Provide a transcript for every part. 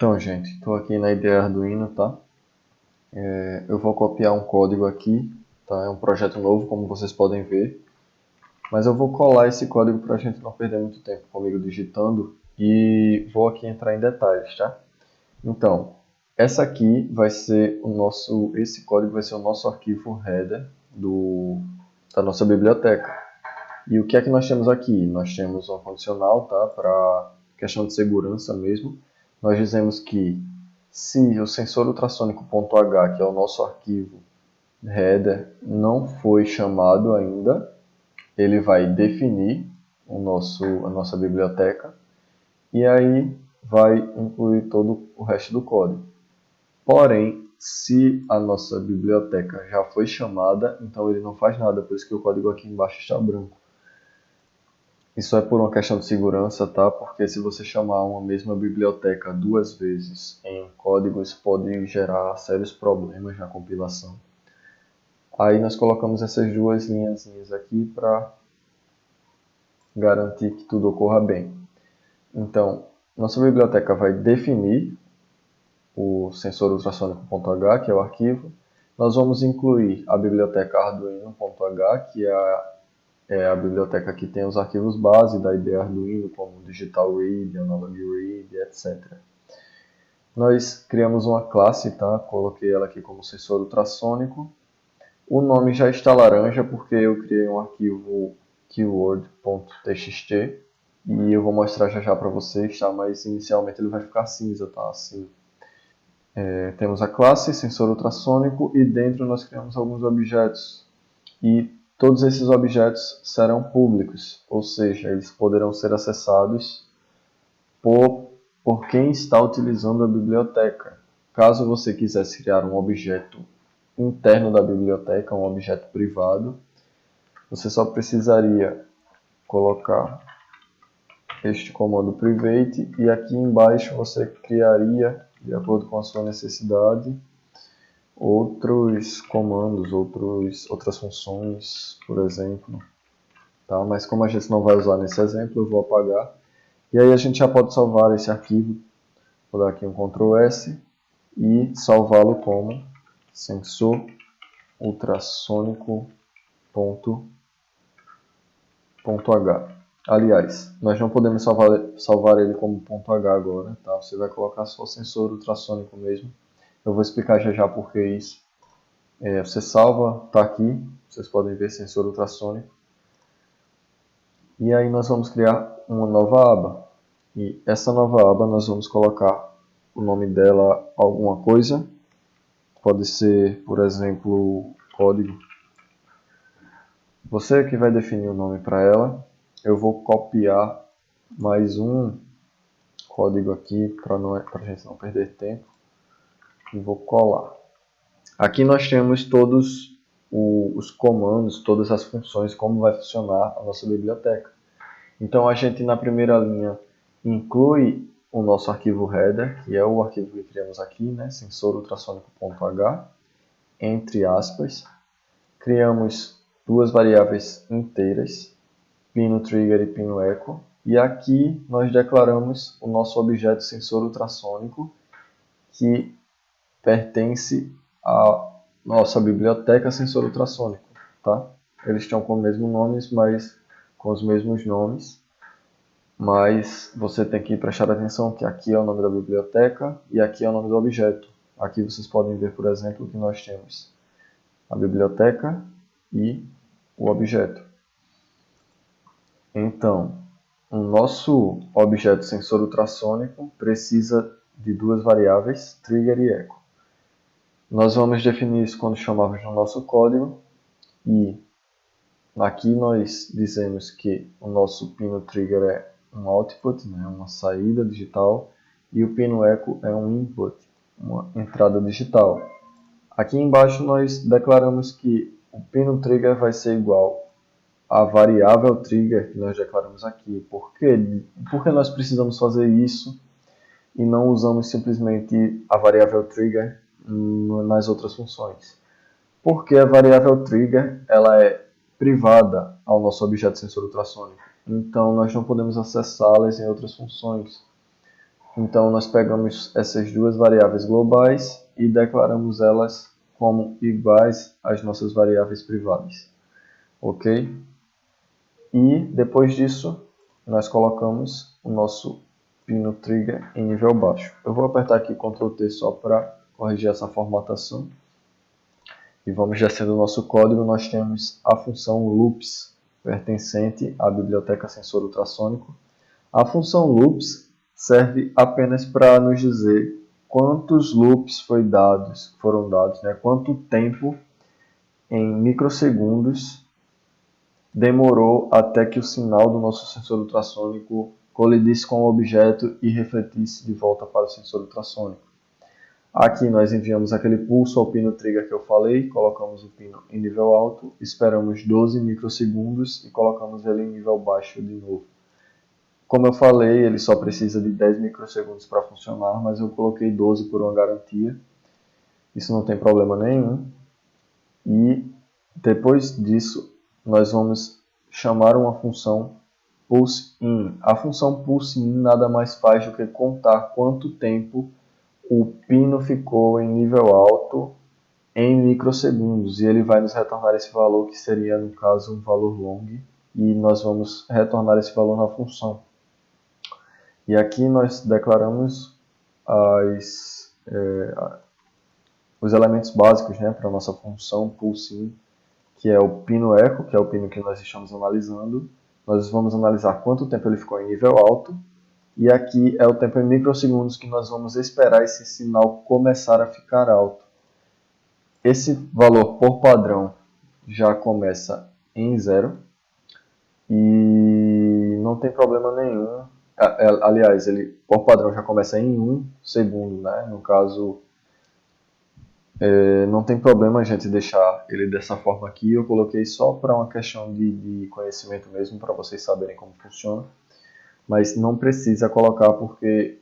Então, gente, estou aqui na IDE Arduino, tá? Eu vou copiar um código aqui, tá? É um projeto novo, como vocês podem ver. Mas eu vou colar esse código para a gente não perder muito tempo comigo digitando e vou aqui entrar em detalhes, tá? Então, esse código vai ser o nosso arquivo header da nossa biblioteca. E o que é que nós temos aqui? Nós temos uma condicional, tá? Para questão de segurança mesmo. Nós dizemos que se o sensor ultrassônico.h, que é o nosso arquivo header, não foi chamado ainda, ele vai definir a nossa biblioteca e aí vai incluir todo o resto do código. Porém, se a nossa biblioteca já foi chamada, então ele não faz nada, por isso que o código aqui embaixo está branco. Isso é por uma questão de segurança, tá? Porque se você chamar uma mesma biblioteca duas vezes em um código, isso pode gerar sérios problemas na compilação. Aí nós colocamos essas duas linhazinhas aqui para garantir que tudo ocorra bem. Então, nossa biblioteca vai definir o sensor ultrassônico.h, que é o arquivo. Nós vamos incluir a biblioteca arduino.h, que é a biblioteca que tem os arquivos base da IDE Arduino, como Digital Read, Analog Read, etc. Nós criamos uma classe, tá? Coloquei ela aqui como sensor ultrassônico. O nome já está laranja porque eu criei um arquivo keyword.txt e eu vou mostrar já já para vocês, tá? Mas inicialmente ele vai ficar cinza, tá? Assim. Temos a classe sensor ultrassônico e dentro nós criamos alguns objetos. E todos esses objetos serão públicos, ou seja, eles poderão ser acessados por quem está utilizando a biblioteca. Caso você quisesse criar um objeto interno da biblioteca, um objeto privado, você só precisaria colocar este comando private e aqui embaixo você criaria, de acordo com a sua necessidade, outros comandos, outras funções, por exemplo. Tá? Mas como a gente não vai usar nesse exemplo, eu vou apagar. E aí a gente já pode salvar esse arquivo. Vou dar aqui um Ctrl S e salvá-lo como sensor ultrassônico.h. Aliás, nós não podemos salvar ele como .h agora, tá? Você vai colocar só sensor ultrassônico mesmo. Eu vou explicar já já por que isso. Você salva, tá aqui, vocês podem ver sensor ultrassônico. E aí nós vamos criar uma nova aba. E essa nova aba nós vamos colocar o nome dela alguma coisa. Pode ser, por exemplo, código. Você que vai definir o nome para ela. Eu vou copiar mais um código aqui para a gente não perder tempo. E vou colar. Aqui nós temos todos os comandos, todas as funções, como vai funcionar a nossa biblioteca. Então a gente na primeira linha inclui o nosso arquivo header, que é o arquivo que criamos aqui, né, sensor ultrassônico.h, entre aspas. Criamos duas variáveis inteiras, pino trigger e pino echo, e aqui nós declaramos o nosso objeto sensor ultrassônico, que pertence à nossa biblioteca sensor ultrassônico, tá? Eles estão com os mesmos nomes, mas você tem que prestar atenção que aqui é o nome da biblioteca e aqui é o nome do objeto. Aqui vocês podem ver, por exemplo, que nós temos a biblioteca e o objeto. Então, o nosso objeto sensor ultrassônico precisa de duas variáveis, trigger e echo. Nós vamos definir isso quando chamarmos no nosso código e aqui nós dizemos que o nosso pino trigger é um output, né, uma saída digital, e o pino echo é um input, uma entrada digital. Aqui embaixo nós declaramos que o pino trigger vai ser igual à variável trigger que nós declaramos aqui. Por quê? Porque nós precisamos fazer isso e não usamos simplesmente a variável trigger nas outras funções? Porque a variável trigger ela é privada ao nosso objeto sensor ultrassônico. Então nós não podemos acessá-las em outras funções. Então, nós pegamos essas duas variáveis globais e declaramos elas como iguais às nossas variáveis privadas. Ok? E, depois disso, nós colocamos o nosso pino trigger em nível baixo. Eu vou apertar aqui Ctrl T só para corrigir essa formatação. E vamos descendo o nosso código. Nós temos a função loops, pertencente à biblioteca sensor ultrassônico. A função loops serve apenas para nos dizer quantos loops foram dados, né? Quanto tempo em microsegundos demorou até que o sinal do nosso sensor ultrassônico colidisse com o objeto e refletisse de volta para o sensor ultrassônico. Aqui nós enviamos aquele pulso ao pino trigger que eu falei, colocamos o pino em nível alto, esperamos 12 microsegundos e colocamos ele em nível baixo de novo. Como eu falei, ele só precisa de 10 microsegundos para funcionar, mas eu coloquei 12 por uma garantia. Isso não tem problema nenhum. E depois disso, nós vamos chamar uma função pulseIn. A função pulseIn nada mais faz do que contar quanto tempo o pino ficou em nível alto em microsegundos. E ele vai nos retornar esse valor, que seria, no caso, um valor long. E nós vamos retornar esse valor na função. E aqui nós declaramos os elementos básicos, né, para a nossa função pulseIn, que é o pino echo, que é o pino que nós estamos analisando. Nós vamos analisar quanto tempo ele ficou em nível alto. E aqui é o tempo em microsegundos que nós vamos esperar esse sinal começar a ficar alto. Esse valor, por padrão, já começa em 0. E não tem problema nenhum. Aliás, ele por padrão já começa em 1 segundo, né? No caso, não tem problema a gente deixar ele dessa forma aqui. Eu coloquei só para uma questão de conhecimento mesmo, para vocês saberem como funciona. Mas não precisa colocar, porque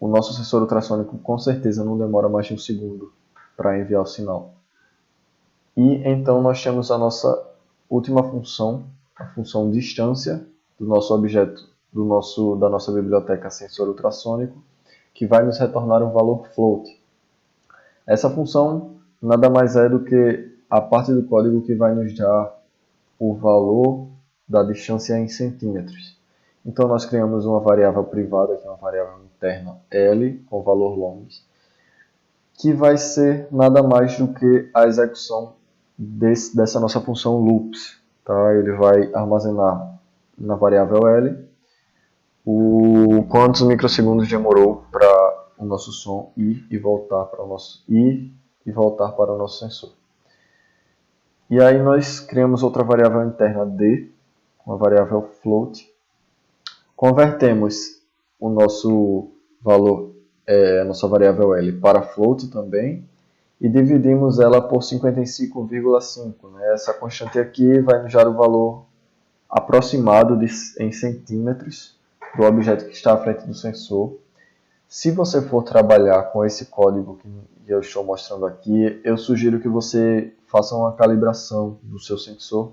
o nosso sensor ultrassônico com certeza não demora mais de 1 segundo para enviar o sinal. E então nós temos a nossa última função, a função distância do nosso objeto, da nossa biblioteca sensor ultrassônico, que vai nos retornar um valor float. Essa função nada mais é do que a parte do código que vai nos dar o valor da distância em centímetros. Então nós criamos uma variável privada, que é uma variável interna L, com valor long, que vai ser nada mais do que a execução dessa nossa função loops. Tá? Ele vai armazenar na variável L quantos microsegundos demorou para o nosso som ir e voltar para o nosso sensor. E aí nós criamos outra variável interna D, uma variável float. Convertemos o nosso valor, a nossa variável L, para float também, e dividimos ela por 55,5. Né? Essa constante aqui vai nos dar o valor aproximado em centímetros do objeto que está à frente do sensor. Se você for trabalhar com esse código que eu estou mostrando aqui, eu sugiro que você faça uma calibração do seu sensor,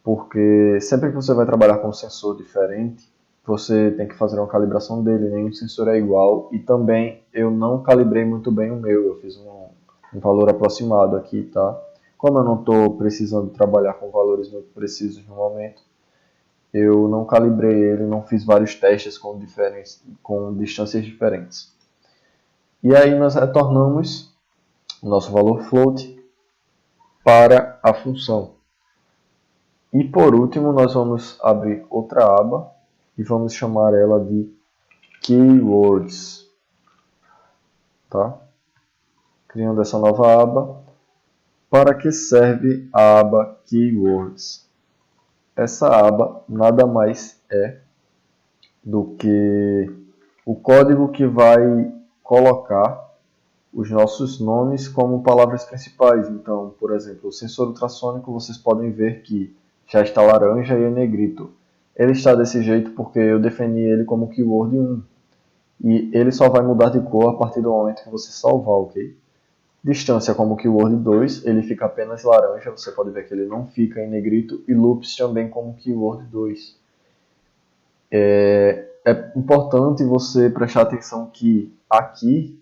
porque sempre que você vai trabalhar com um sensor diferente, você tem que fazer uma calibração dele, nenhum sensor é igual. E também eu não calibrei muito bem o meu, eu fiz um valor aproximado aqui, tá? Como eu não estou precisando trabalhar com valores muito precisos no momento, eu não calibrei ele, não fiz vários testes com distâncias diferentes. E aí nós retornamos o nosso valor float para a função. E por último nós vamos abrir outra aba e vamos chamar ela de Keywords. Tá? Criando essa nova aba. Para que serve a aba Keywords? Essa aba nada mais é do que o código que vai colocar os nossos nomes como palavras principais. Então, por exemplo, o sensor ultrassônico, vocês podem ver que já está laranja e é negrito. Ele está desse jeito porque eu defini ele como keyword 1. E ele só vai mudar de cor a partir do momento que você salvar, ok? Distância como keyword 2, ele fica apenas laranja, você pode ver que ele não fica em negrito. E loops também como keyword 2. É importante você prestar atenção que aqui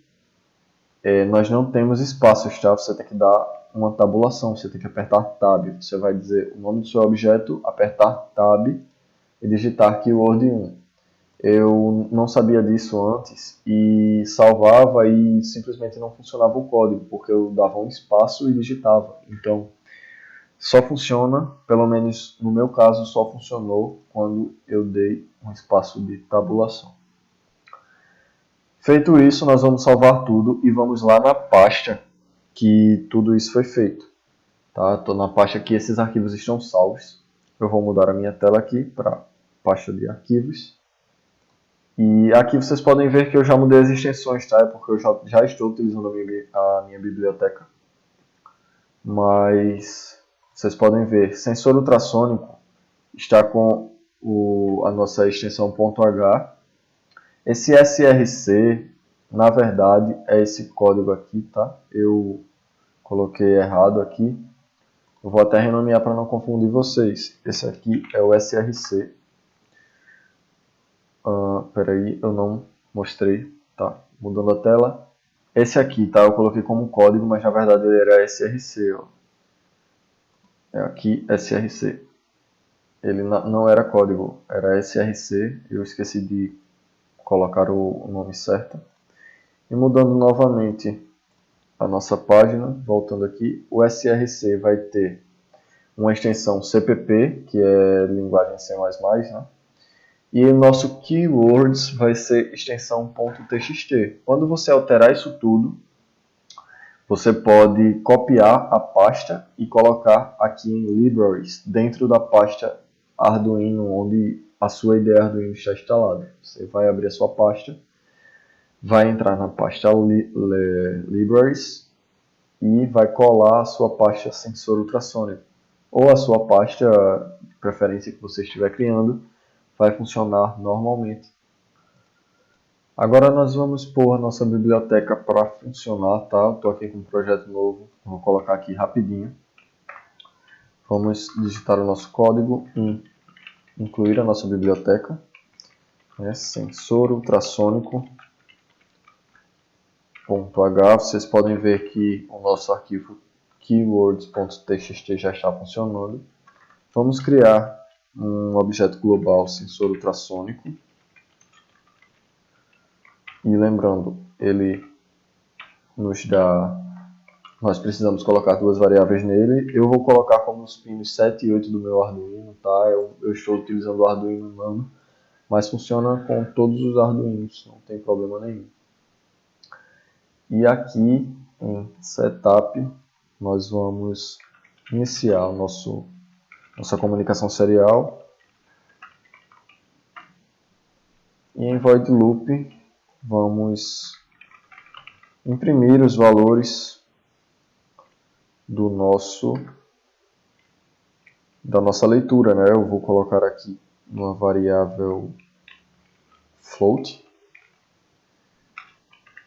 nós não temos espaços, tá? Você tem que dar uma tabulação, você tem que apertar Tab. Você vai dizer o nome do seu objeto, apertar Tab e digitar keyword 1. Eu não sabia disso antes e salvava e simplesmente não funcionava o código, porque eu dava um espaço e digitava. Então, só funciona, pelo menos no meu caso, só funcionou quando eu dei um espaço de tabulação. Feito isso, nós vamos salvar tudo e vamos lá na pasta que tudo isso foi feito. Tá? Estou na pasta que esses arquivos estão salvos. Eu vou mudar a minha tela aqui para pasta de arquivos. E aqui vocês podem ver que eu já mudei as extensões, tá? É porque eu já estou utilizando a minha biblioteca. Mas vocês podem ver, sensor ultrassônico está com a nossa extensão .h. Esse src, na verdade, é esse código aqui, tá? Eu coloquei errado aqui. Eu vou até renomear para não confundir vocês. Esse aqui é o src. Peraí, eu não mostrei. Tá, mudando a tela. Esse aqui, tá? Eu coloquei como código, mas na verdade ele era src. Ó. É aqui src. Ele não era código, era src. Eu esqueci de colocar o nome certo. E mudando novamente a nossa página, voltando aqui, o src vai ter uma extensão cpp, que é linguagem C++, né? E o nosso keywords vai ser extensão .txt. Quando você alterar isso tudo, você pode copiar a pasta e colocar aqui em Libraries, dentro da pasta Arduino, onde a sua IDE Arduino está instalada. Você vai abrir a sua pasta, vai entrar na pasta Libraries e vai colar a sua pasta sensor ultrassônico. Ou a sua pasta de preferência que você estiver criando, vai funcionar normalmente. Agora nós vamos pôr a nossa biblioteca para funcionar, tá? Estou aqui com um projeto novo, vou colocar aqui rapidinho. Vamos digitar o nosso código e incluir a nossa biblioteca. Sensor ultrassônico .h. Vocês podem ver que o nosso arquivo keywords.txt já está funcionando. Vamos criar um objeto global sensor ultrassônico. E lembrando, ele nos dá... Nós precisamos colocar duas variáveis nele. Eu vou colocar como os pinos 7 e 8 do meu Arduino, tá? Eu estou utilizando o Arduino Nano, mas funciona com todos os Arduinos, não tem problema nenhum. E aqui em Setup, nós vamos iniciar nossa comunicação serial. E em Void Loop, vamos imprimir os valores da nossa leitura, né? Eu vou colocar aqui uma variável float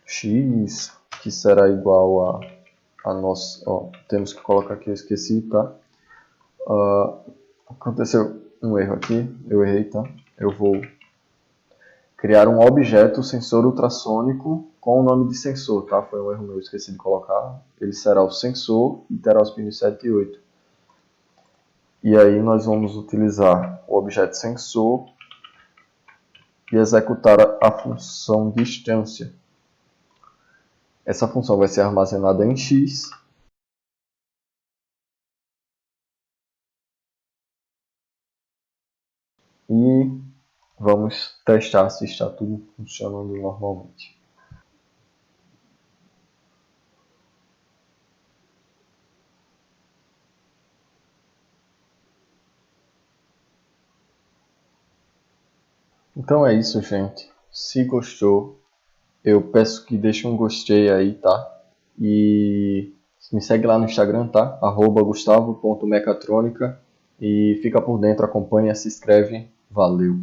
x, que será igual a nossa... Ó, temos que colocar aqui, eu esqueci, tá? Aconteceu um erro aqui, eu errei, tá? Eu vou criar um objeto sensor ultrassônico com o nome de sensor, tá? Foi um erro meu, esqueci de colocar. Ele será o sensor e terá os pinos 7 e 8. E aí nós vamos utilizar o objeto sensor e executar a função distância. Essa função vai ser armazenada em x. E vamos testar se está tudo funcionando normalmente. Então é isso, gente. Se gostou, eu peço que deixe um gostei aí, tá? E me segue lá no Instagram, tá? @gustavo.mecatronica. E fica por dentro, acompanha, se inscreve. Valeu!